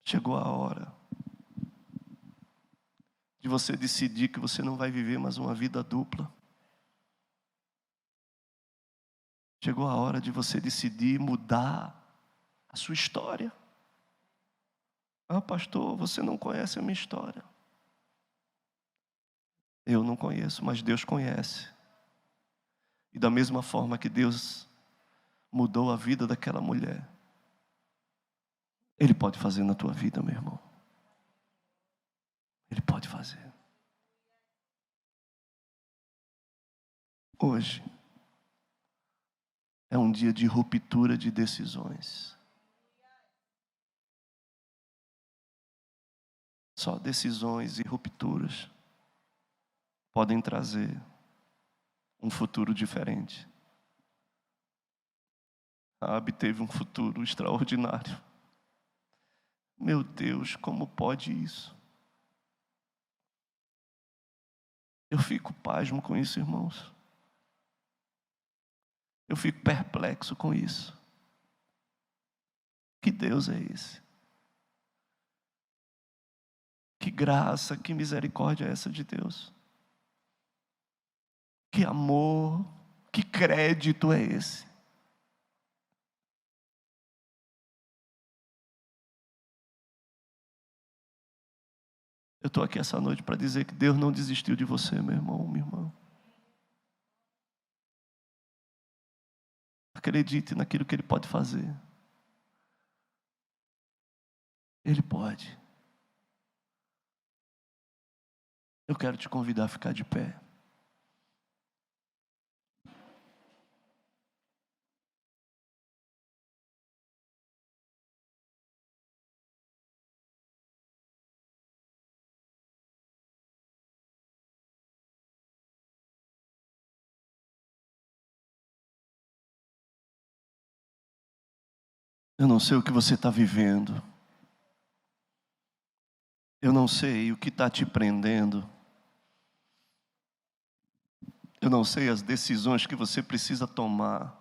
Chegou a hora de você decidir que você não vai viver mais uma vida dupla. Chegou a hora de você decidir mudar a sua história. Ah, pastor, você não conhece a minha história. Eu não conheço, mas Deus conhece. E da mesma forma que Deus mudou a vida daquela mulher, Ele pode fazer na tua vida, meu irmão. Ele pode fazer. Hoje é um dia de ruptura de decisões. Só decisões e rupturas podem trazer um futuro diferente. Raabe teve um futuro extraordinário. Meu Deus, como pode isso? Eu fico pasmo com isso, irmãos. Eu fico perplexo com isso. Que Deus é esse? Que graça, que misericórdia é essa de Deus? Que amor, que crédito é esse? Eu estou aqui essa noite para dizer que Deus não desistiu de você, meu irmão, minha irmã. Acredite naquilo que Ele pode fazer. Ele pode. Eu quero te convidar a ficar de pé. Eu não sei o que você está vivendo. Eu não sei o que está te prendendo. Eu não sei as decisões que você precisa tomar.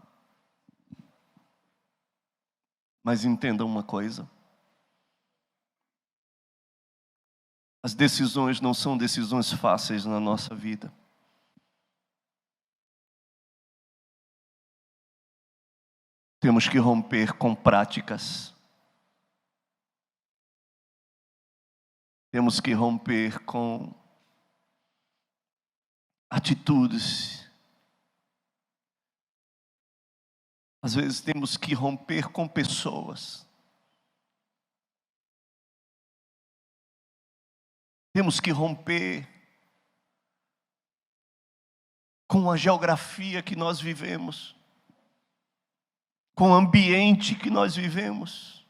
Mas entenda uma coisa. As decisões não são decisões fáceis na nossa vida. Temos que romper com práticas. Temos que romper com atitudes. Às vezes temos que romper com pessoas. Temos que romper com a geografia que nós vivemos, com o ambiente que nós vivemos.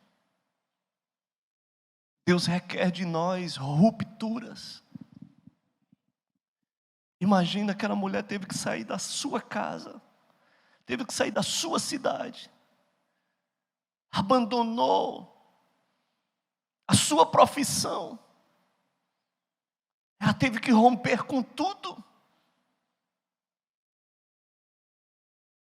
Deus requer de nós rupturas. Imagina, aquela mulher teve que sair da sua casa, teve que sair da sua cidade, abandonou a sua profissão, ela teve que romper com tudo.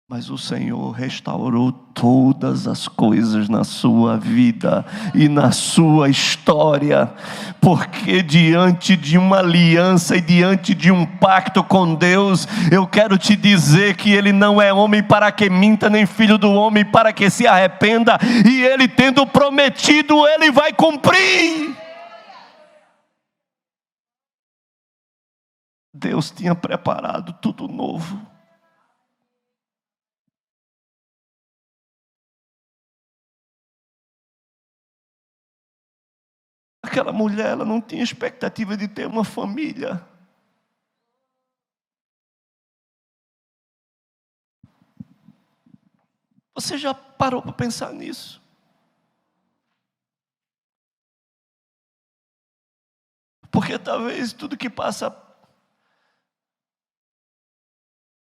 Mas o Senhor restaurou todas as coisas na sua vida e na sua história, porque diante de uma aliança e diante de um pacto com Deus, eu quero te dizer que Ele não é homem para que minta, nem filho do homem para que se arrependa, e Ele tendo prometido, Ele vai cumprir. Deus tinha preparado tudo novo. Aquela mulher, ela não tinha expectativa de ter uma família. Você já parou para pensar nisso? Porque talvez tudo que passa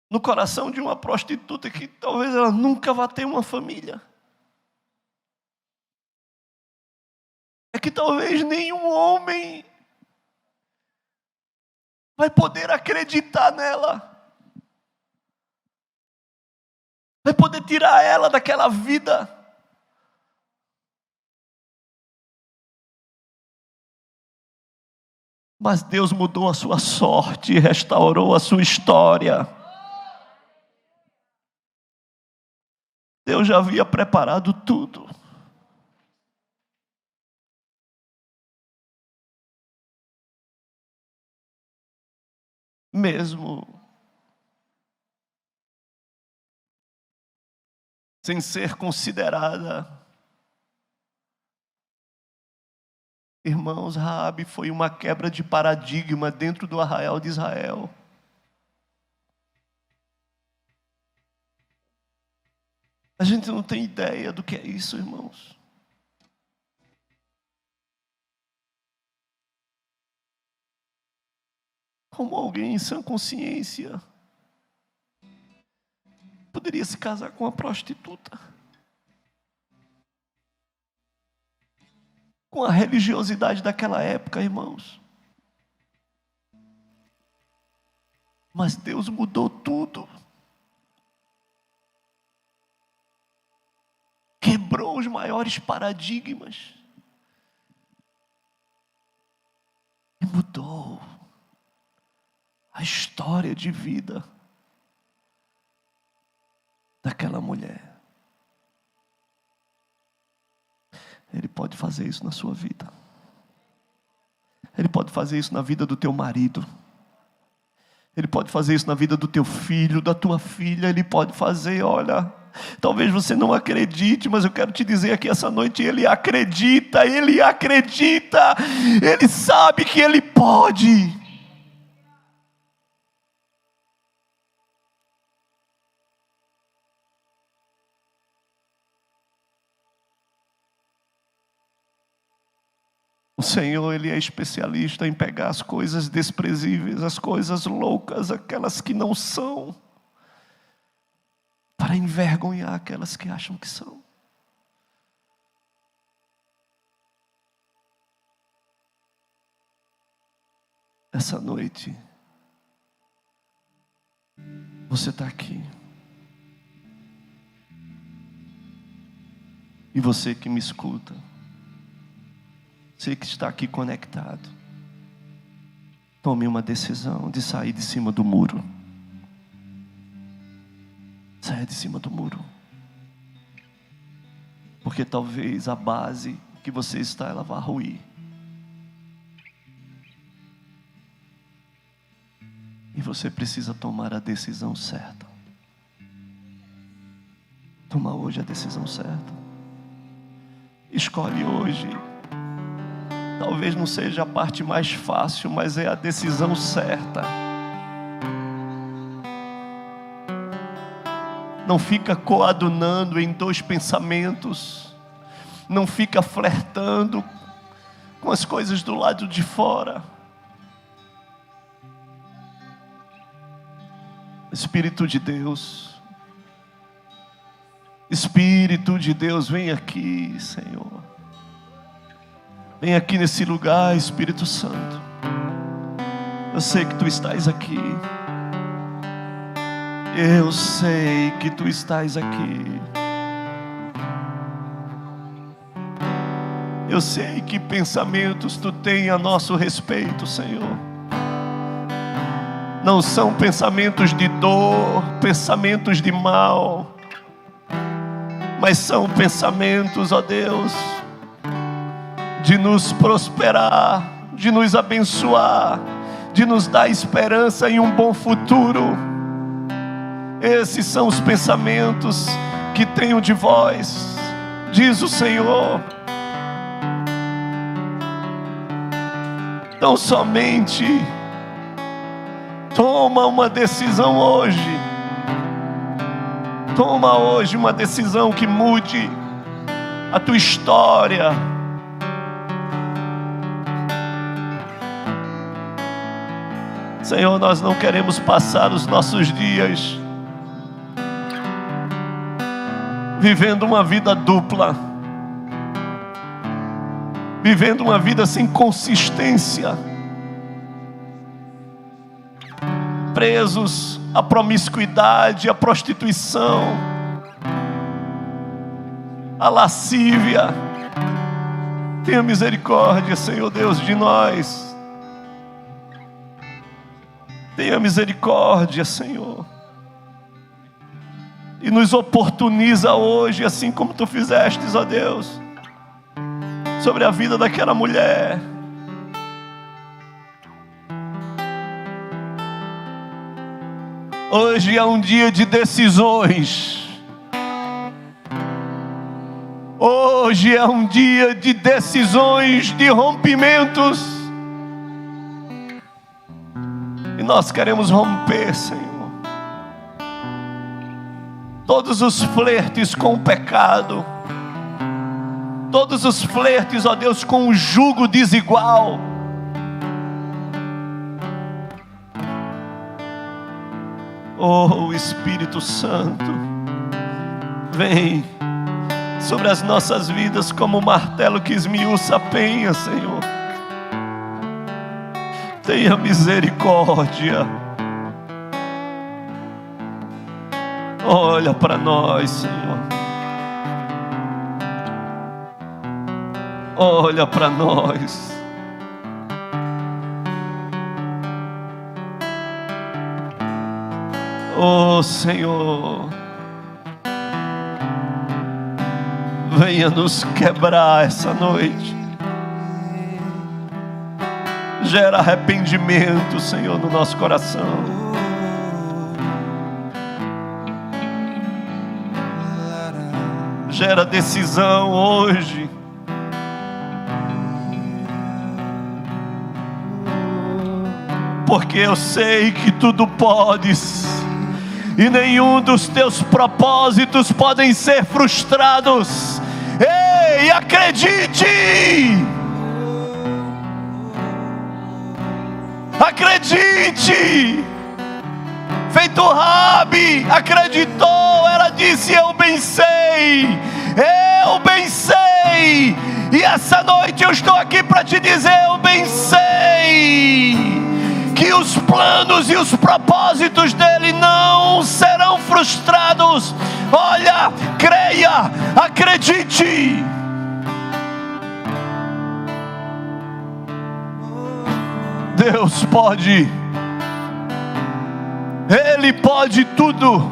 no coração de uma prostituta, que talvez ela nunca vá ter uma família, é que talvez nenhum homem vai poder acreditar nela, vai poder tirar ela daquela vida. Mas Deus mudou a sua sorte, restaurou a sua história. Deus já havia preparado tudo. Mesmo sem ser considerada, irmãos, Raabe foi uma quebra de paradigma dentro do arraial de Israel. A gente não tem ideia do que é isso, irmãos. Como alguém em sã consciência poderia se casar com uma prostituta? Com a religiosidade daquela época, irmãos. Mas Deus mudou tudo. Quebrou os maiores paradigmas. E mudou a história de vida daquela mulher. Ele pode fazer isso na sua vida. Ele pode fazer isso na vida do teu marido. Ele pode fazer isso na vida do teu filho, da tua filha. Ele pode fazer, olha, talvez você não acredite, mas eu quero te dizer aqui essa noite, Ele acredita, Ele acredita, Ele sabe que Ele pode. O Senhor, Ele é especialista em pegar as coisas desprezíveis, as coisas loucas, aquelas que não são, para envergonhar aquelas que acham que são. Essa noite, você está aqui. E você que me escuta, você que está aqui conectado, tome uma decisão de sair de cima do muro. Saia de cima do muro. Porque talvez a base que você está, ela vá ruir. E você precisa tomar a decisão certa. Toma hoje a decisão certa. Escolhe hoje. Talvez não seja a parte mais fácil, mas é a decisão certa. Não fica coadunando em dois pensamentos. Não fica flertando com as coisas do lado de fora. Espírito de Deus, Espírito de Deus, vem aqui, Senhor. Vem aqui nesse lugar, Espírito Santo. Eu sei que Tu estás aqui. Eu sei que Tu estás aqui. Eu sei que pensamentos Tu tens a nosso respeito, Senhor. Não são pensamentos de dor, pensamentos de mal, mas são pensamentos, ó Deus, de nos prosperar, de nos abençoar, de nos dar esperança em um bom futuro. Esses são os pensamentos que tenho de vós, diz o Senhor. Então somente toma uma decisão hoje. Toma hoje uma decisão que mude a tua história. Senhor, nós não queremos passar os nossos dias vivendo uma vida dupla, vivendo uma vida sem consistência, presos à promiscuidade, à prostituição, à lascívia. Tenha misericórdia, Senhor Deus, de nós. Tenha misericórdia, Senhor. e nos oportuniza hoje, assim como tu fizestes, ó Deus, sobre a vida daquela mulher. Hoje é um dia de decisões. Hoje é um dia de decisões, de rompimentos. E nós queremos romper, Senhor, todos os flertes com o pecado, todos os flertes, ó Deus, com o jugo desigual. Oh, Espírito Santo, vem sobre as nossas vidas como um martelo que esmiuça a penha, Senhor. Tenha misericórdia. Olha para nós, Senhor. Olha para nós. Oh, Senhor, venha nos quebrar essa noite. Gera arrependimento, Senhor, no nosso coração. Gera decisão hoje. Porque eu sei que tudo podes, e nenhum dos teus propósitos podem ser frustrados. Ei, acredite! Acredite! Feito Rabi acreditou, ela disse: eu bem sei, eu bem sei. E essa noite eu estou aqui para te dizer: eu bem sei que os planos e os propósitos dele não serão frustrados. Olha, creia, acredite. Deus pode, Ele pode tudo.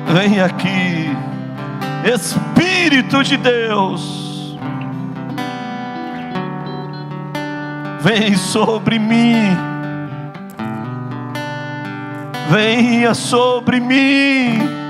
Vem aqui, Espírito de Deus. Vem sobre mim, venha sobre mim.